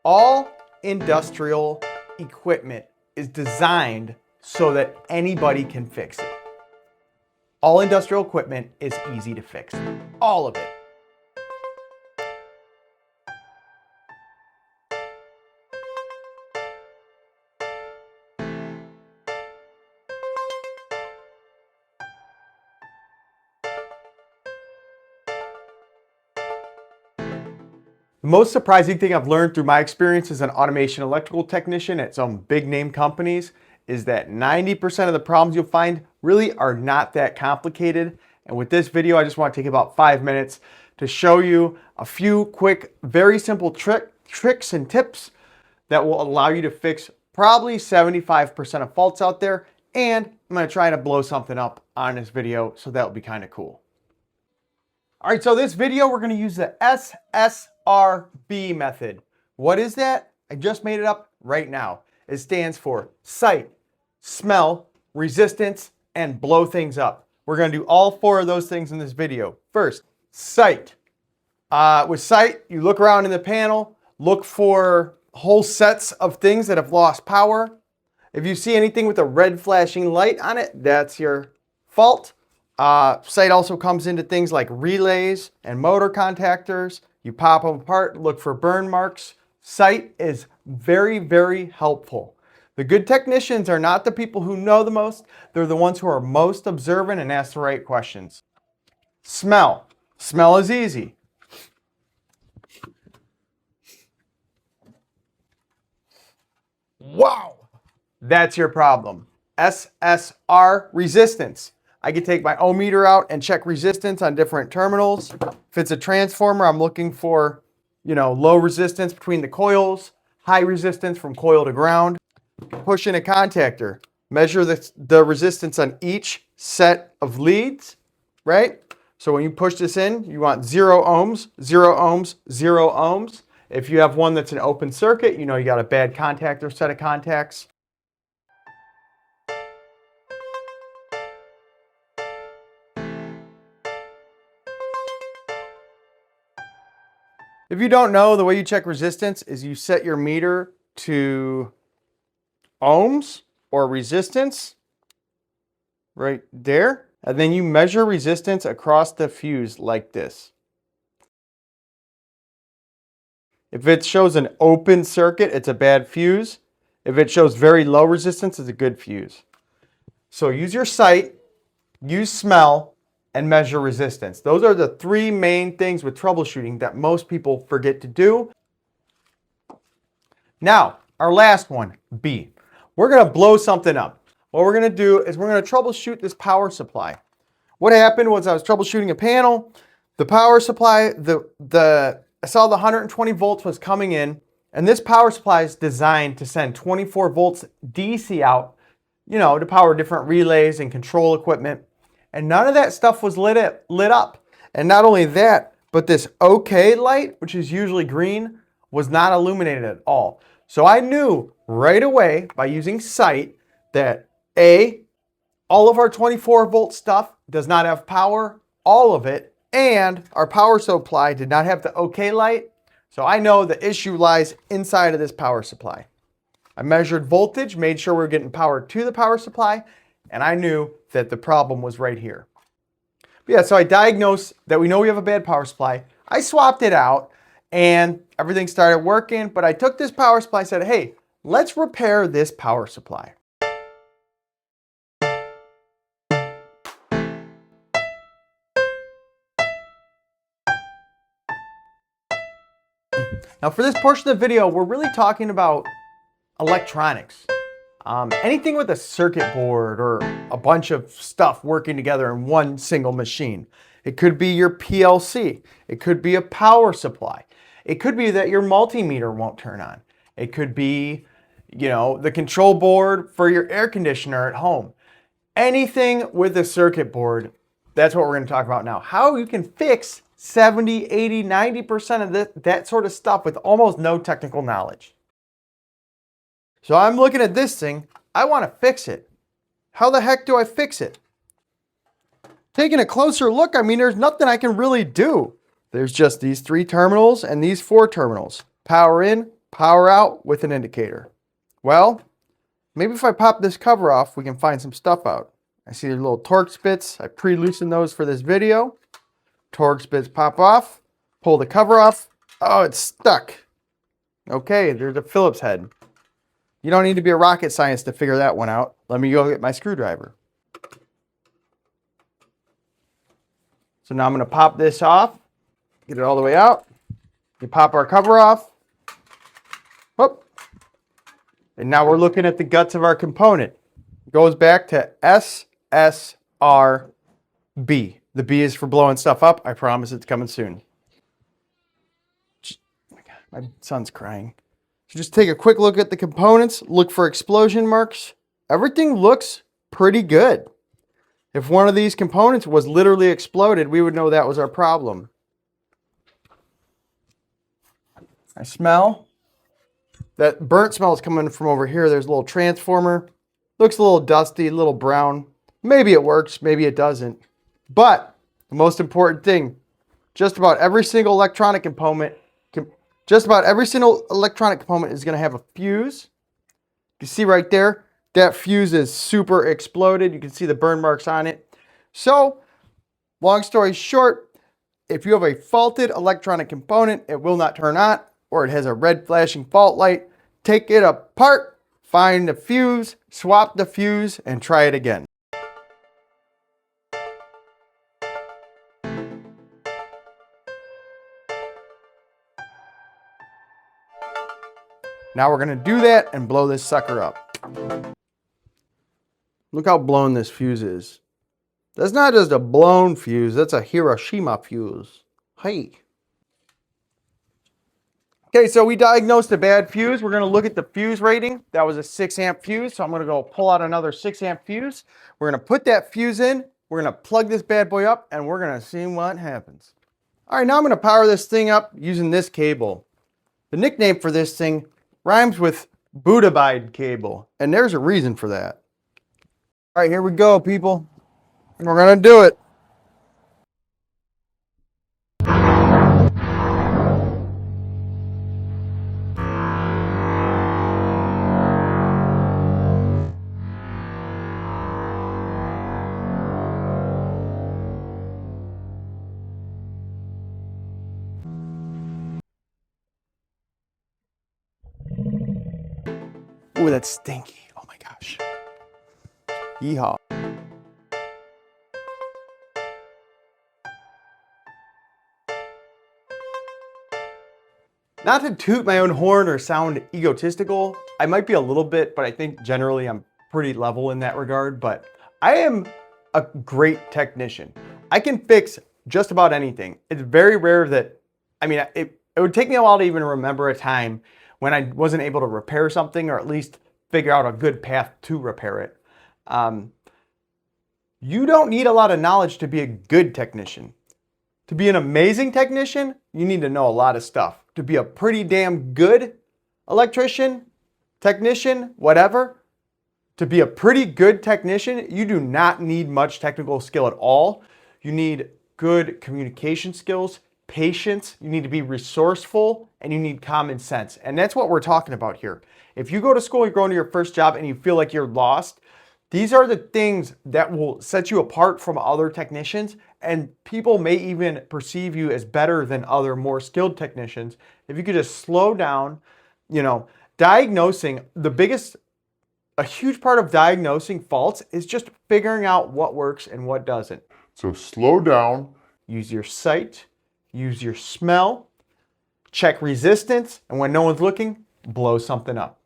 All industrial equipment is designed so that anybody can fix it. All industrial equipment is easy to fix. All of it. The most surprising thing I've learned through my experience as an automation electrical technician at some big name companies is that 90% of the problems you'll find really are not that complicated. And with this video, I just want to take about 5 minutes to show you a few quick, very simple tricks and tips that will allow you to fix probably 75% of faults out there. And I'm going to try to blow something up on this video, so that'll be kind of cool. All right, so this video, we're going to use the SSRB method. What is that? I just made it up right now. It stands for sight, smell, resistance, and blow things up. We're going to do all 4 of those things in this video. First, sight. With sight, you look around in the panel, look for whole sets of things that have lost power. If you see anything with a red flashing light on it, that's your fault. Sight also comes into things like relays and motor contactors. You pop them apart, look for burn marks. Sight is very, very helpful. The good technicians are not the people who know the most. They're the ones who are most observant and ask the right questions. Smell. Smell is easy. Wow! That's your problem. SSR, resistance. I can take my ohm meter out and check resistance on different terminals. If it's a transformer, I'm looking for, low resistance between the coils, high resistance from coil to ground. Push in a contactor, measure the resistance on each set of leads, right? So when you push this in, you want 0 ohms, 0 ohms, 0 ohms. If you have one that's an open circuit, you got a bad contactor set of contacts. If you don't know, the way you check resistance is you set your meter to ohms or resistance right there, and then you measure resistance across the fuse like this. If it shows an open circuit, it's a bad fuse. If it shows very low resistance, it's a good fuse. So use your sight, use smell, and measure resistance. Those are the 3 main things with troubleshooting that most people forget to do. Now, our last one, B. We're going to blow something up. What we're going to do is we're going to troubleshoot this power supply. What happened was I was troubleshooting a panel. The power supply, I saw the 120 volts was coming in, and this power supply is designed to send 24 volts DC out, to power different relays and control equipment. And none of that stuff was lit up. And not only that, but this OK light, which is usually green, was not illuminated at all. So I knew right away by using sight that all of our 24 volt stuff does not have power, all of it, and our power supply did not have the OK light. So I know the issue lies inside of this power supply. I measured voltage, made sure we were getting power to the power supply, and I knew that the problem was right here. But yeah, so I diagnosed that we know we have a bad power supply. I swapped it out and everything started working, but I took this power supply and said, hey, let's repair this power supply. Now for this portion of the video, we're really talking about electronics. Anything with a circuit board or a bunch of stuff working together in one single machine. It could be your PLC. It could be a power supply. It could be that your multimeter won't turn on. It could be, the control board for your air conditioner at home. Anything with a circuit board, that's what we're going to talk about now. How you can fix 70, 80, 90% of that sort of stuff with almost no technical knowledge. So I'm looking at this thing, I want to fix it. How the heck do I fix it? Taking a closer look, there's nothing I can really do. There's just these 3 terminals and these 4 terminals. Power in, Power out with an indicator. Well, maybe if I pop this cover off, we can find some stuff out. I see there's little Torx bits. I pre-loosened those for this video. Torx bits pop off. Pull the cover off. Oh, it's stuck. Okay, there's a Phillips head. You don't need to be a rocket scientist to figure that one out. Let me go get my screwdriver. So now I'm going to pop this off. Get it all the way out. You pop our cover off. Whoop. And now we're looking at the guts of our component. It goes back to SSRB. The B is for blowing stuff up. I promise it's coming soon. Oh my God, my son's crying. So just take a quick look at the components. Look for explosion marks. Everything looks pretty good. If one of these components was literally exploded, we would know that was our problem. I smell. That burnt smell is coming from over here. There's a little transformer. Looks a little dusty, a little brown. Maybe it works, maybe it doesn't. But the most important thing, just about every single electronic component is going to have a fuse. You see right there, that fuse is super exploded. You can see the burn marks on it. So, long story short, if you have a faulted electronic component, it will not turn on, or it has a red flashing fault light. Take it apart, find the fuse, swap the fuse, and try it again. Now we're going to do that and blow this sucker up. Look how blown this fuse is. That's not just a blown fuse, that's a Hiroshima fuse. Hey. Okay, so we diagnosed a bad fuse. We're going to look at the fuse rating. That was a 6 amp fuse, so I'm going to go pull out another 6 amp fuse. We're going to put that fuse in. We're going to plug this bad boy up, and we're going to see what happens. All right, now I'm going to power this thing up using this cable. The nickname for this thing rhymes with Buddhabide cable, and there's a reason for that. All right, here we go, people. We're going to do it. Ooh, that's stinky. Oh my gosh. Yeehaw. Not to toot my own horn or sound egotistical, I might be a little bit, but I think generally I'm pretty level in that regard, but I am a great technician. I can fix just about anything. It's very rare that, it would take me a while to even remember a time when I wasn't able to repair something, or at least figure out a good path to repair it. You don't need a lot of knowledge to be a good technician. To be an amazing technician, you need to know a lot of stuff. To be a pretty damn good electrician, technician, whatever, to be a pretty good technician, you do not need much technical skill at all. You need good communication skills, patience, you need to be resourceful, and you need common sense. And that's what we're talking about here. If you go to school, you're going to your first job and you feel like you're lost, these are the things that will set you apart from other technicians, and people may even perceive you as better than other more skilled technicians. If you could just slow down, diagnosing, a huge part of diagnosing faults is just figuring out what works and what doesn't. So slow down. Use your sight, use your smell, check resistance, and when no one's looking, blow something up.